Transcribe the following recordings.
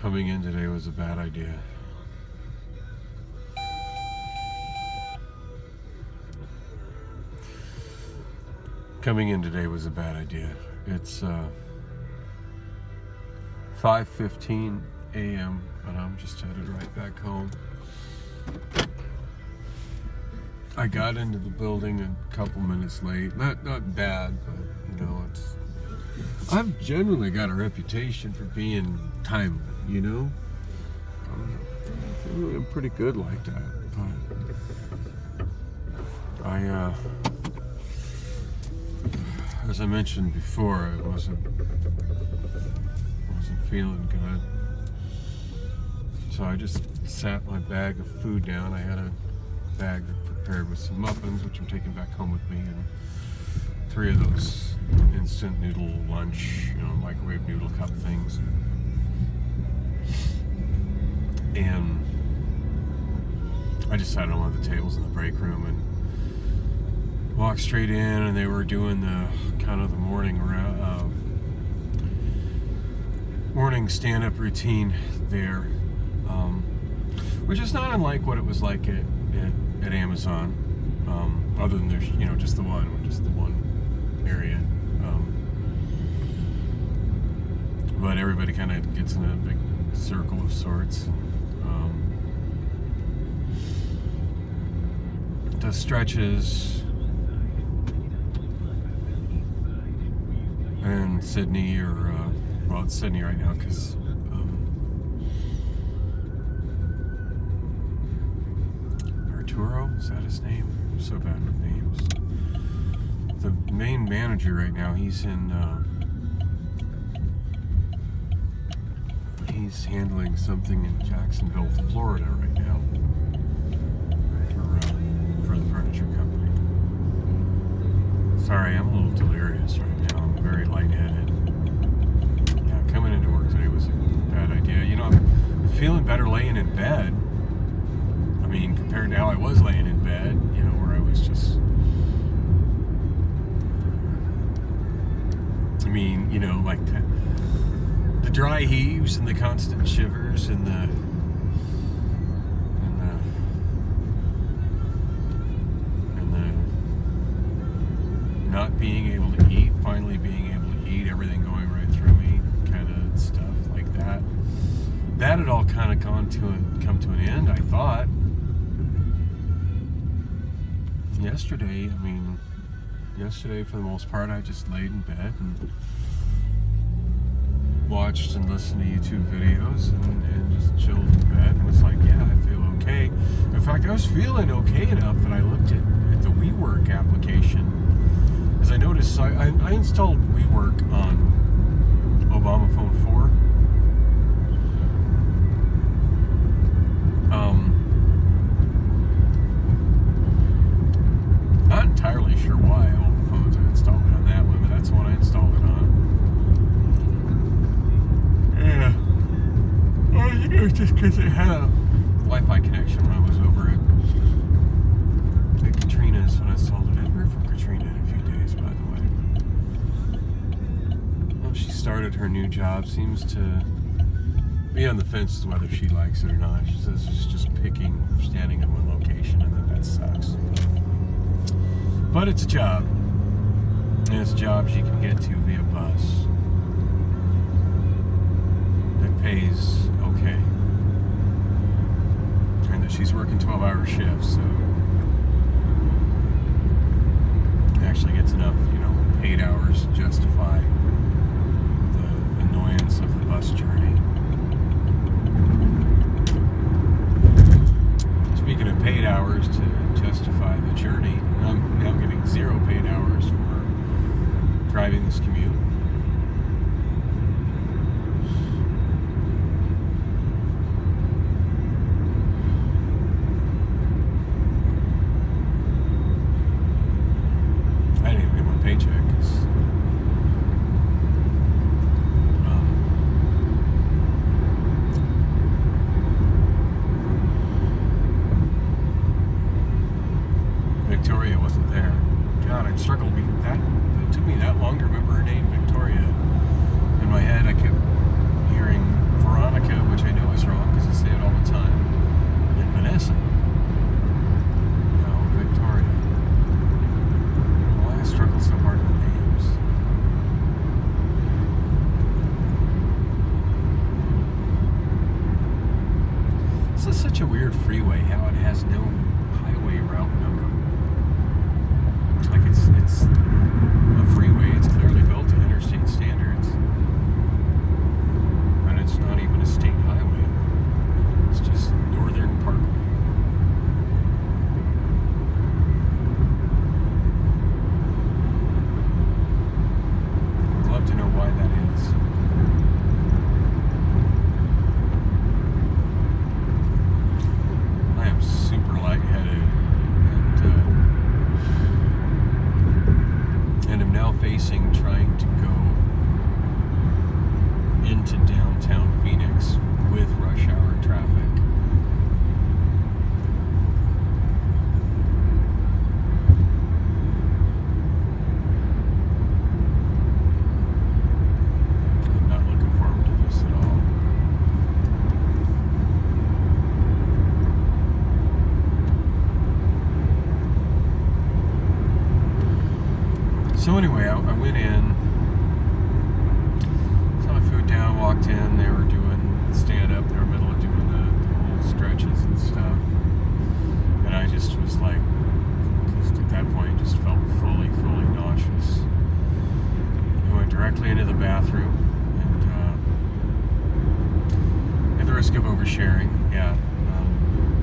Coming in today was a bad idea. Coming in today was a bad idea. It's 5:15 a.m. and I'm just headed right back home. I got into the building a couple minutes late. Not bad, but you know, I've generally got a reputation for being timely, you know? I'm pretty good like that. But as I mentioned before, I wasn't feeling good. So I just sat my bag of food down. I had a bag prepared with some muffins, which I'm taking back home with me, and 3 of those instant noodle lunch, microwave noodle cup things. And I just sat on one of the tables in the break room and walked straight in, and they were doing the kind of the morning stand-up routine there, which is not unlike what it was like at Amazon, other than there's just the one area, but everybody kind of gets in a big circle of sorts. Does stretches, and Sydney, it's Sydney right now because Arturo, is that his name? I'm so bad with names. The main manager right now, he's handling something in Jacksonville, Florida right now for the furniture company. Sorry, I'm a little delirious right now. I'm very lightheaded. Yeah, coming into work today was a bad idea. I'm feeling better laying in bed. I mean, compared to how I was laying in bed, where I was just... like the dry heaves and the constant shivers and the not being able to eat, finally being able to eat, everything going right through me, kind of stuff like that. That had all kind of come to an end, I thought. Yesterday, for the most part, I just laid in bed and watched and listened to YouTube videos and just chilled in bed and was like, yeah, I feel okay. In fact, I was feeling okay enough that I looked at the WeWork application, because I noticed I installed WeWork on Obama Phone 4. Not entirely sure why all the phones I installed it on that one, but that's the one I installed it on. Yeah. I think it was just because it had a Wi-Fi connection when I was over at Katrina's when I installed it. I heard from Katrina in a few days, by the way. Well, she started her new job, seems to be on the fence as whether she likes it or not. She says it's just standing in one location, and that sucks. But it's a job. And it's a job she can get to via bus. That pays okay. And that she's working 12-hour shifts, so it actually gets enough, paid hours to justify the annoyance of the bus journey. Speaking of paid hours to justify the journey, I'm now getting 0 paid hours for driving this commute. I didn't even get my paycheck. Victoria wasn't there. God, I'd struggle to beat that. It took me that long to remember her name, Victoria. In my head, I kept hearing Veronica, which facing trying to go into downtown Phoenix with rush hour traffic. I'm not looking forward to this at all. So anyway, I went in, saw my food down, walked in, they were doing stand-up, they were in the middle of doing the whole stretches and stuff. And I just was like, just at that point, just felt fully nauseous. I went directly into the bathroom, and at the risk of oversharing,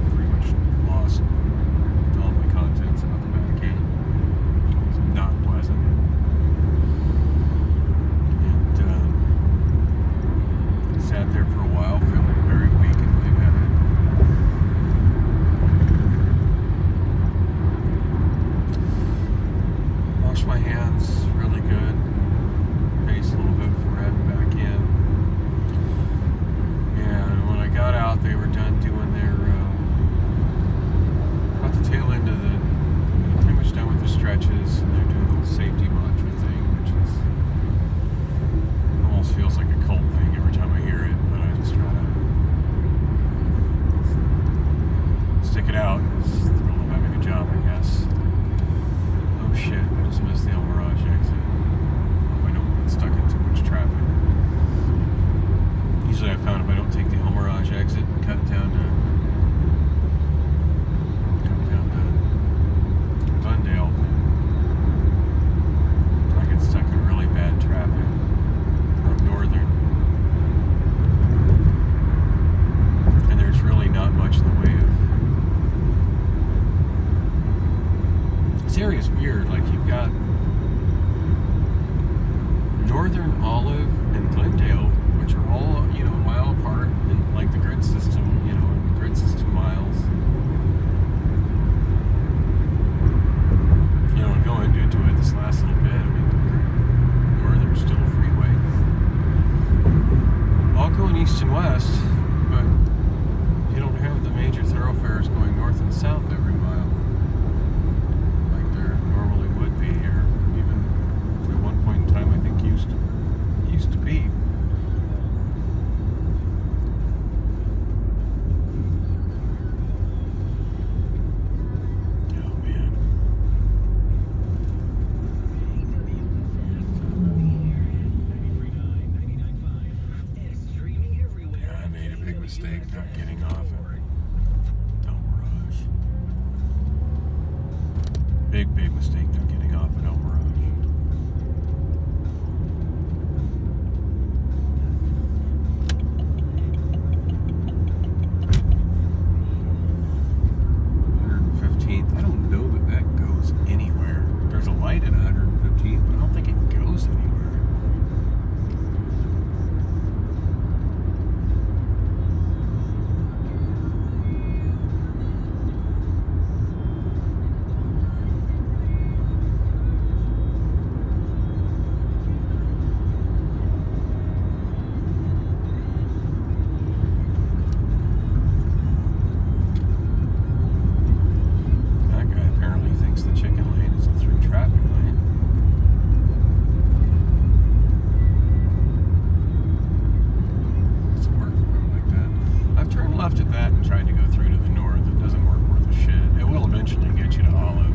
pretty much lost all my contents out the back end. It was not pleasant. Sat there for a while, feeling very weak and lightheaded. Washed my hands really good. Face a little bit, forehead back in. And when I got out, they were done doing their, about the tail end of pretty much done with the stretches, and they're doing the little safety mantra thing, which is, almost feels like a cult thing every time I hear it, but I just try to stick it out. It's the thrill of having a job, I guess. Oh shit, I just missed the El Mirage exit. Hope I don't get stuck in too much traffic. Usually I found if I don't take the El Mirage exit and cut down to Glendale, I get stuck in really bad traffic. Northern, and there's really not much in the way of. This area is weird. Like, you've got Northern, Olive, and Glendale, which are all a mile apart in like the grid system, grid system miles. And going into it this last little bit, I mean, Northern's still a freeway. All going east and west, but you don't have the major thoroughfares going north and south every mile like there normally would be, or even at one point in time I think used to be. Oh man. Mistake not getting off at El Mirage. Big mistake not getting off at El Mirage. I don't know that goes anywhere. There's a light at 115th, but I don't think it goes anywhere. Left at that and tried to go through to the north. It doesn't work worth a shit. It will eventually get you to Olive.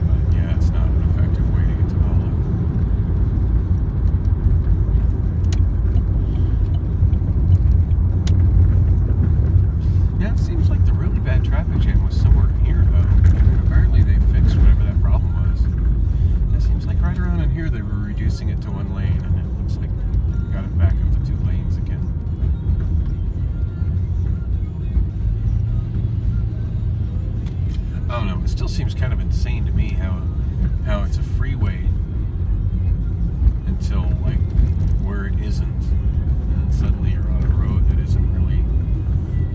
But yeah, it's not an effective way to get to Olive. Yeah, it seems like the really bad traffic jam was somewhere in here though. And apparently they fixed whatever that problem was. It seems like right around in here they were reducing it to one lane, and it looks like got it back up to 2 lanes again. I don't know, it still seems kind of insane to me how it's a freeway until like where it isn't, and suddenly you're on a road that isn't really,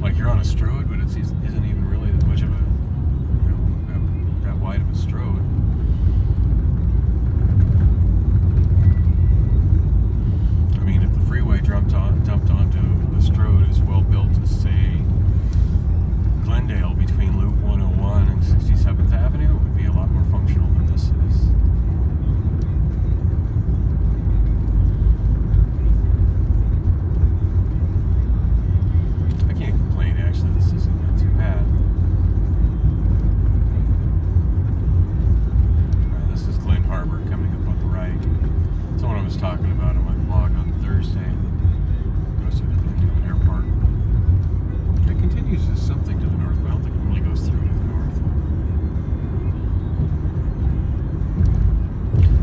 like you're on a Strode, but it isn't even really that much of a Strode. I mean, if the freeway dumped onto the Strode is well built to, say, Glendale between Loop 101 and 67th Avenue, it would be a lot more functional than this is. I can't complain, actually. This isn't too bad. This is Glen Harbor coming up on the right. Someone I was talking about in my vlog on Thursday goes to the Glendale Airport. It continues to something to the north, but I don't think it really goes through to the north.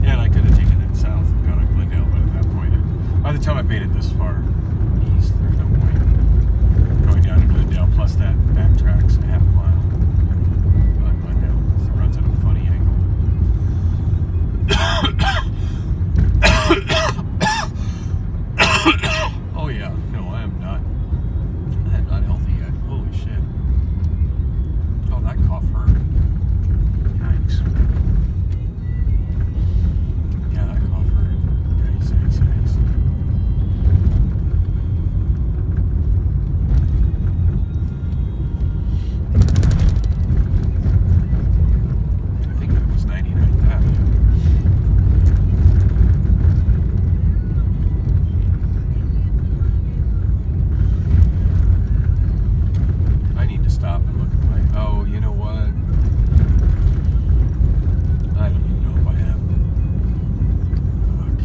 Yeah, and I could have taken it south and got on Glendale, but at that point, by the time I made it this far east, there's no point going down to Glendale. Plus, that backtrack's a half mile on Glendale. So it runs at a funny angle. Oh yeah, no, I am not healthy yet. Holy shit. Oh, that cough hurt. Yikes. Yeah, that cough hurt. Yikes. I think that was 99th Avenue. Stop and look at my... Oh, you know what? I don't even know if I have... Fuck.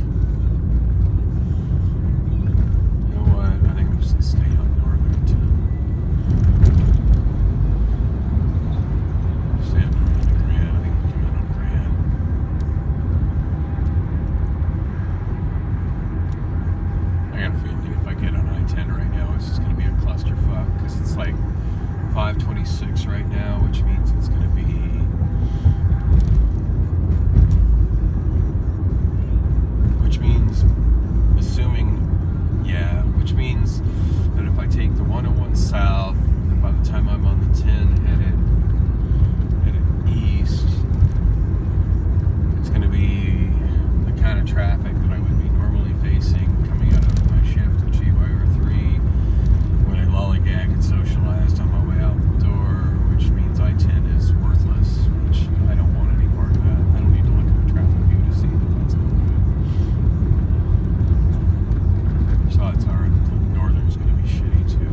You know what? I think I'm just going to stay on Northern too. Stay on Northern to Grand. I think I'm coming on Grand. I got a feeling if I get on I-10 right now, it's just going to be a clusterfuck because it's like 5:26 right now, which means it's going to be which means that if I take the 101 south, then by the time I'm on the 10 headed east, it's going to be the kind of traffic that I would be normally facing coming out of my shift at GYR3 when I lollygag and socialized on my way out the door, which means I-10 is worthless, which I don't want any part of that. I don't need to look at the traffic view to see that that's included. So it's alright. Northern's going to be shitty too.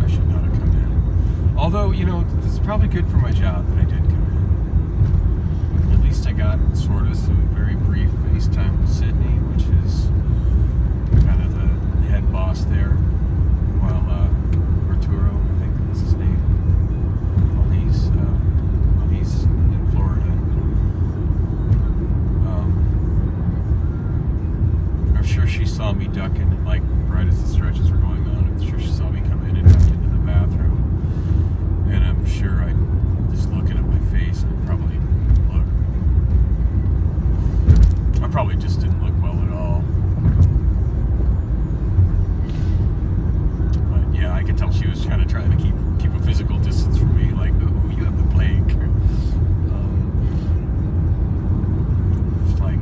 I should not have come in. Although, you know, this is probably good for my job that I did come in. At least I got sort of some very brief FaceTime with Sydney, which is kind of the head boss there, while Arturo, I think that's his name, while he's in Florida. I'm sure she saw me ducking, like, right as the stretches were going on. I'm sure she saw me come in and duck into the bathroom. And I'm sure just looking at my face, I probably just didn't look well at all. But yeah, I could tell she was kind of trying to keep a physical distance from me, like, ooh, you have the plague. It's like,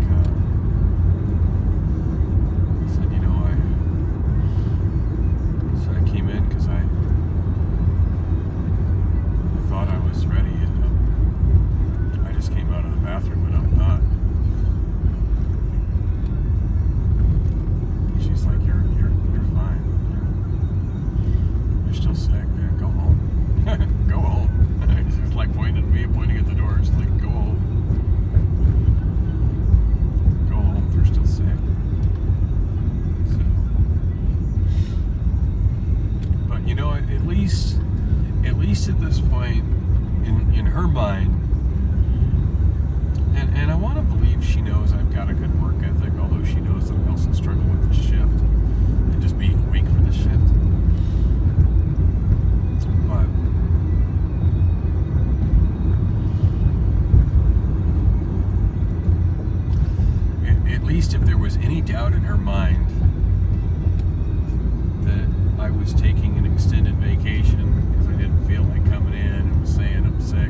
said, you know, I came in because I thought I was ready, and I just came out of the bathroom, and I'm not. She's like, you're fine. You're still sick, man. Go home. Go home. She's like pointing at me, pointing at the door. She's like, go home. Go home if you're still sick. So, but you know, at least at this point, in her mind, and I want to believe she knows I've got a good work ethic, although she knows that I also struggle with the shift and just being awake for the shift. But at least if there was any doubt in her mind that I was taking an extended vacation because I didn't feel like coming in and was saying I'm sick,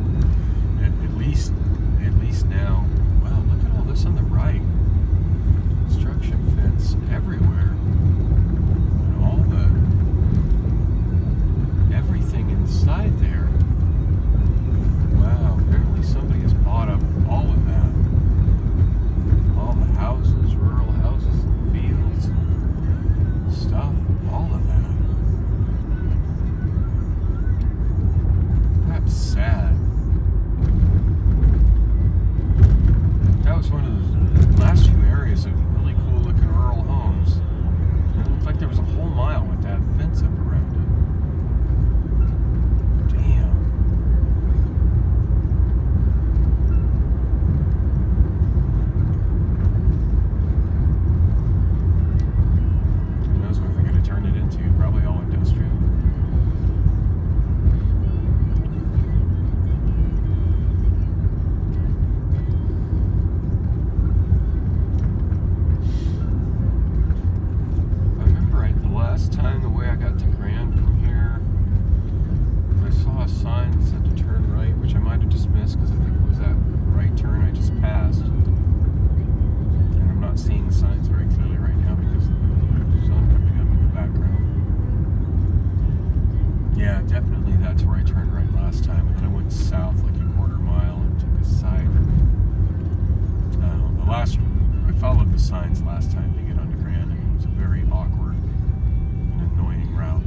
those signs last time to get onto Grand, and it was a very awkward and annoying route.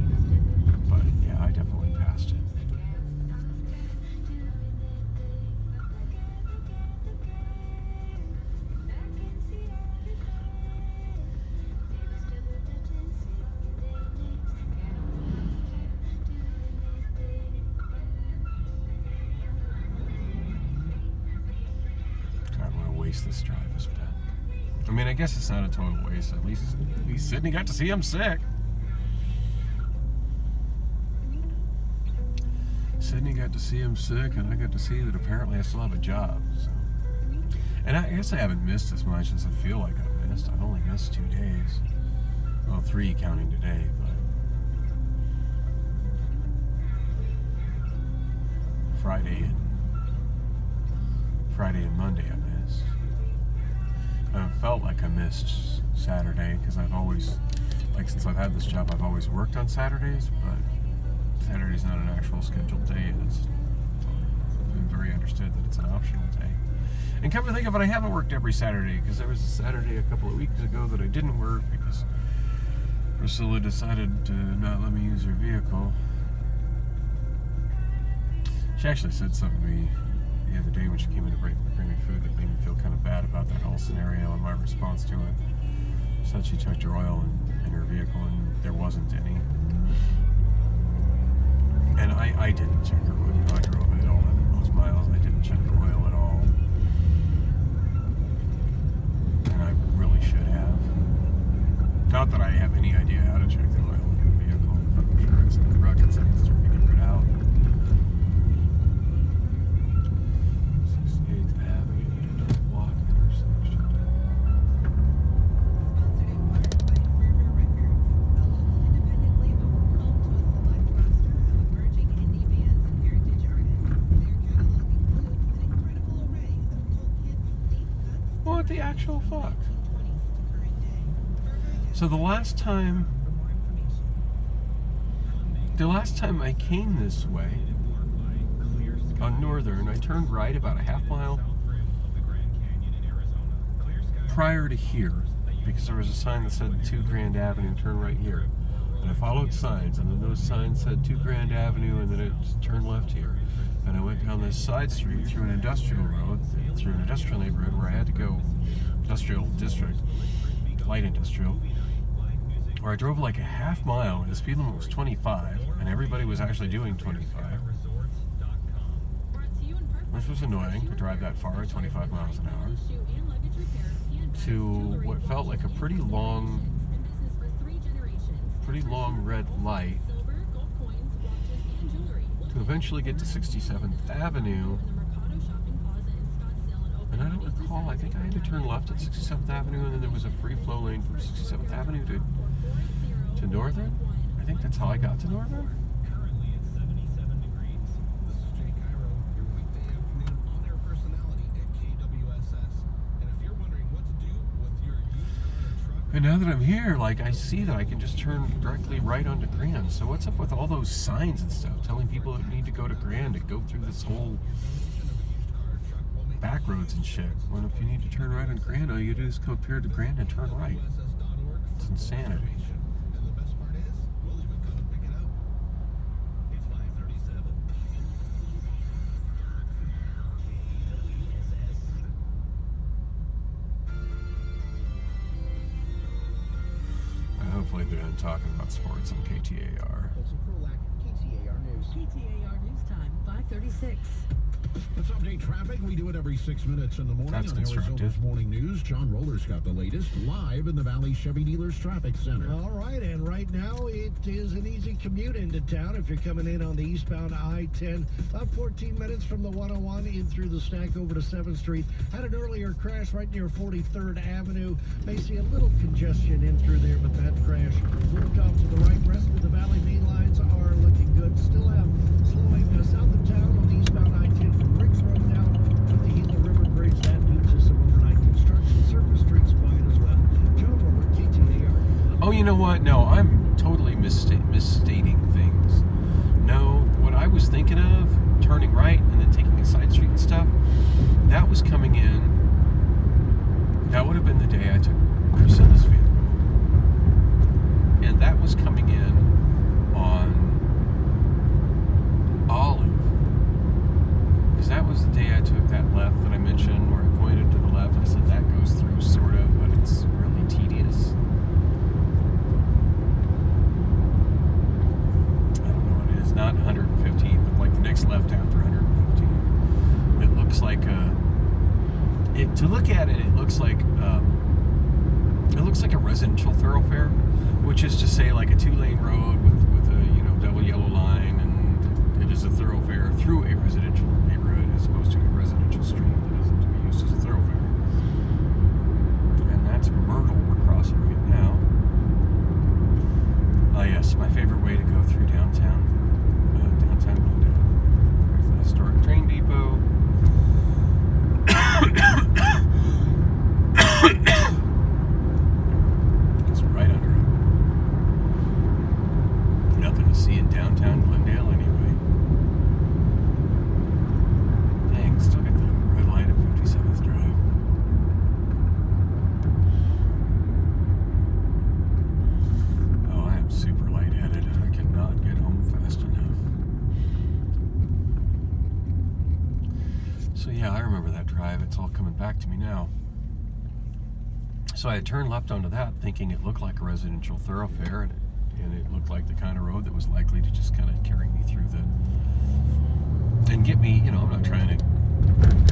But yeah, I definitely passed it. This drive has been. I mean, I guess it's not a total waste. At least Sydney got to see him sick. Sydney got to see him sick, and I got to see that apparently I still have a job. So. And I guess I haven't missed as much as I feel like I've missed. I've only missed 2 days. Well, 3 counting today, but Friday and Monday I missed. I felt like I missed Saturday because I've always, since I've had this job, I've always worked on Saturdays, but Saturday's not an actual scheduled day, and it's been very understood that it's an optional day. And come to think of it, I haven't worked every Saturday, because there was a Saturday a couple of weeks ago that I didn't work because Priscilla decided to not let me use her vehicle. She actually said something to me the other day when she came in to bring me food that made me feel kind of bad about that whole scenario and my response to it. She said she checked her oil in her vehicle and there wasn't any. And I didn't check her oil. I drove it all those miles. I didn't check the oil at all. And I really should have. Not that I have any idea how to check the oil in a vehicle, but I'm sure it's not rocket science to figure it out. What the actual fuck? So the last time I came this way on Northern, I turned right about a half mile prior to here because there was a sign that said 2 Grand Avenue, turn right here. And I followed signs, and then those signs said 2 Grand Avenue, and then it turned left here. And I went down this side street through an industrial road, through an industrial neighborhood where I had to go, industrial district, light industrial, where I drove like a half mile and the speed limit was 25, and everybody was actually doing 25. Which was annoying to drive that far at 25 miles an hour. To what felt like a pretty long red light. To eventually get to 67th Avenue. And I don't recall, I think I had to turn left at 67th Avenue, and then there was a free flow lane from 67th Avenue to Northern. I think that's how I got to Northern. Currently it's 77 degrees. This is Jay Cairo, your weekday afternoon on-air personality at KWSS. And if you're wondering what to do with your used car or truck... And now that I'm here, I see that I can just turn directly right onto Grand. So what's up with all those signs and stuff telling people that need to go to Grand to go through this whole back roads and shit? When if you need to turn right on Grand, all you do is come up here to Grand and turn right. It's insanity. And the best part is, we'll even come and pick it up. It's 5:37. Hopefully they're done talking about sports on KTAR. Wilson Krolak, KTAR News. KTAR News Time, 5:36. Let's update traffic. We do it every 6 minutes in the morning. That's on constructive. Arizona's Morning News. John Roller's got the latest live in the Valley Chevy Dealers Traffic Center. All right, and right now it is an easy commute into town if you're coming in on the eastbound I-10. About 14 minutes from the 101 in through the stack over to 7th Street. Had an earlier crash right near 43rd Avenue. May see a little congestion in through there, but that crash moved off to the right. Rest of the Valley main lines are looking good. Still have slowing south of town on the eastbound I-10 from Riggs Road down to the Gila River Bridge. That due to some overnight construction. Surface streets fine as well. John Robert, KTAR. Oh, you know what? No, I'm totally misstating things. No, what I was thinking of, turning right and then taking a side street and stuff, that was coming in that would have been the day I took Priscilla's vehicle. And that was coming in on Olive. Because that was the day I took that left that I mentioned, where I pointed to the left. I said that goes through, sort of, but it's really tedious. I don't know what it is. Not 115, but like the next left after 115. It looks like to look at it, it looks like a residential thoroughfare, which is to say like a 2-lane road with a double yellow line, and it is a thoroughfare through a residential neighborhood as opposed to a residential street that isn't to be used as a thoroughfare. And that's Myrtle we're crossing right now. Yes, my favorite way to go through downtown Glendale. There's the historic train depot. It's right under it. Nothing to see in downtown Glendale anyway. Dang, still got the red light at 57th Drive. Oh, I am super lightheaded. I cannot get home fast enough. So yeah, I remember that drive. It's all coming back to me now. So I had turned left onto that, thinking it looked like a residential thoroughfare, and it looked like the kind of road that was likely to just kind of carry me through and get me, I'm not trying to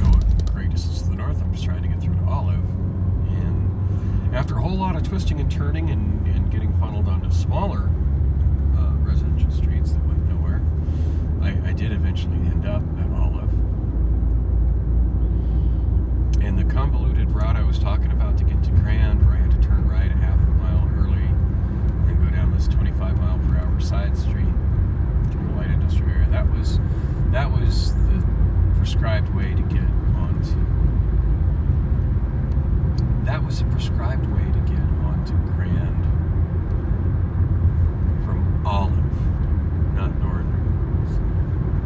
go a great distance to the north, I'm just trying to get through to Olive. And after a whole lot of twisting and turning and getting funneled onto smaller residential streets that went nowhere, I did eventually end up at Olive. And the convoluted route I was talking about to get to Grand, where I had to turn right a half a mile early and go down this 25-mile-per-hour side street through a light industrial area, that was the prescribed way to get onto. That was the prescribed way to get onto Grand from Olive, not Northern. So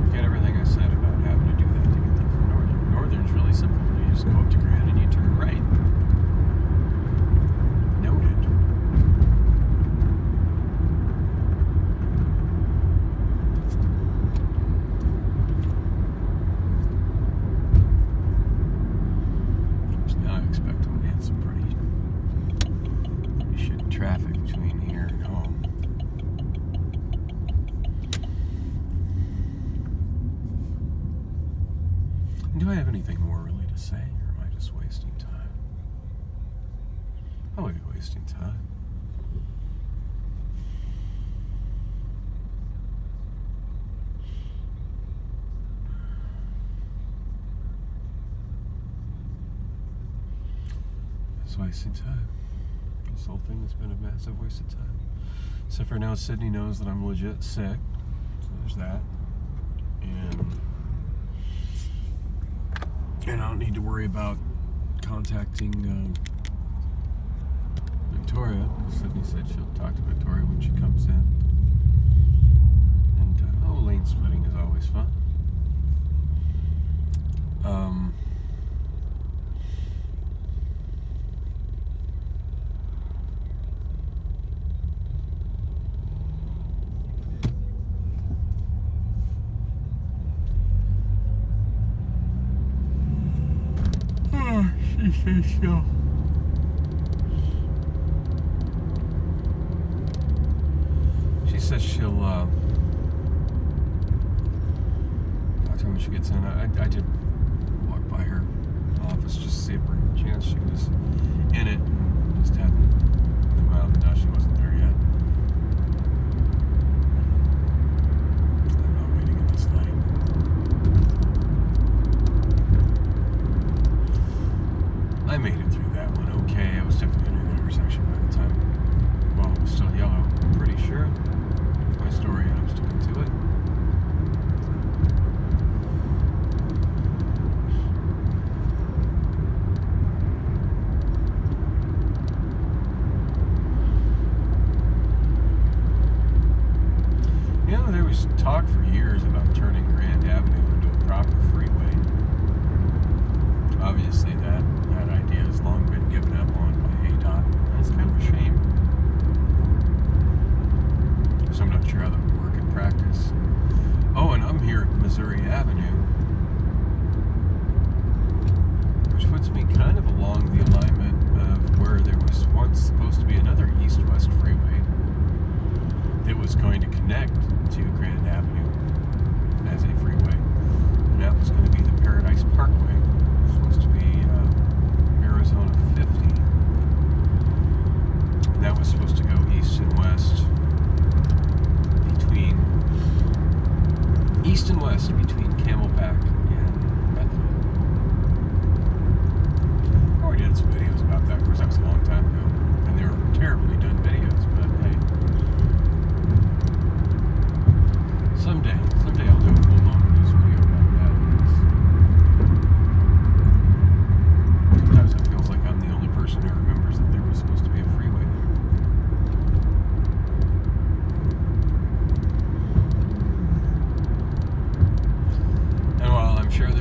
forget everything I said about having to do that to get there from Northern. Northern's really simple. You just go up to Grand and you turn right. Noted. Now I expect I'm going to hit some pretty shitty traffic between here and home. Do I have anything more really to say, or am I just wasting time? I might be wasting time. It's wasting time. This whole thing has been a massive waste of time. Except for now, Sydney knows that I'm legit sick, so there's that. And I don't need to worry about contacting Victoria. Sydney said she'll talk to Victoria when she comes in. And, lane splitting is always fun. She says she'll talk to her when she gets in. I did walk by her office just to see if by chance she was in it. Just hadn't come out. No, she wasn't there yet. I'm not waiting at this light. I made it through that one okay. I was definitely near the intersection by the time, well, it was still yellow. I'm pretty sure. It's my story and I'm sticking to it. There was talk for years about turning Grand Avenue into a proper freeway. Obviously that idea has long been given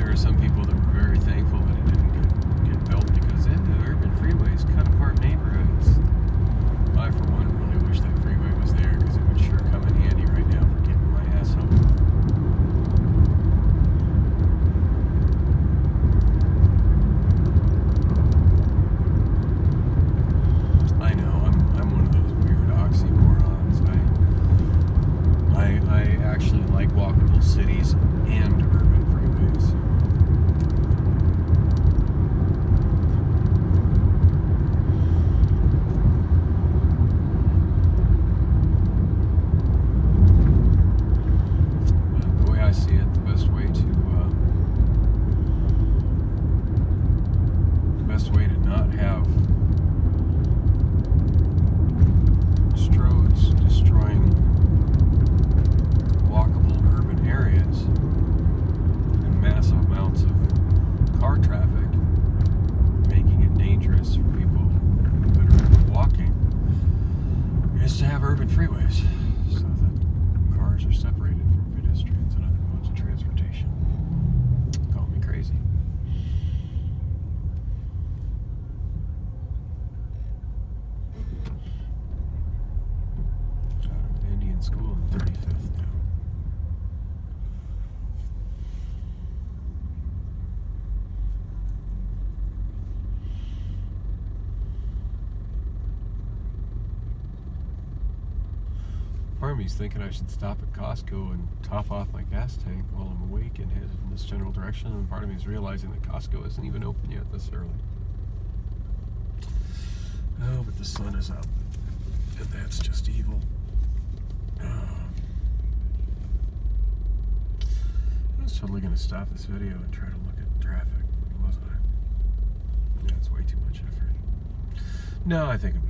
there are some people that were very thankful that it didn't get built because the urban freeways cut apart neighborhoods. I, for one, really wish that freeway was there because it would sure come in handy right now for getting my ass home. I know, I'm one of those weird oxymorons. I actually like walkable cities and urban freeways. But the way I see it, the best way to not have Strodes destroying walkable urban areas and massive amounts of car traffic, making it dangerous for people that are walking, is to have urban freeways so that cars are separated from pedestrians and other modes of transportation. Call me crazy. Indian school in 35th now. Part of me's thinking I should stop at Costco and top off my gas tank while I'm awake and head in this general direction, and part of me is realizing that Costco isn't even open yet this early. Oh, but the sun is up, and that's just evil. I was totally going to stop this video and try to look at traffic, wasn't I? Yeah, it's way too much effort. No, I think I'm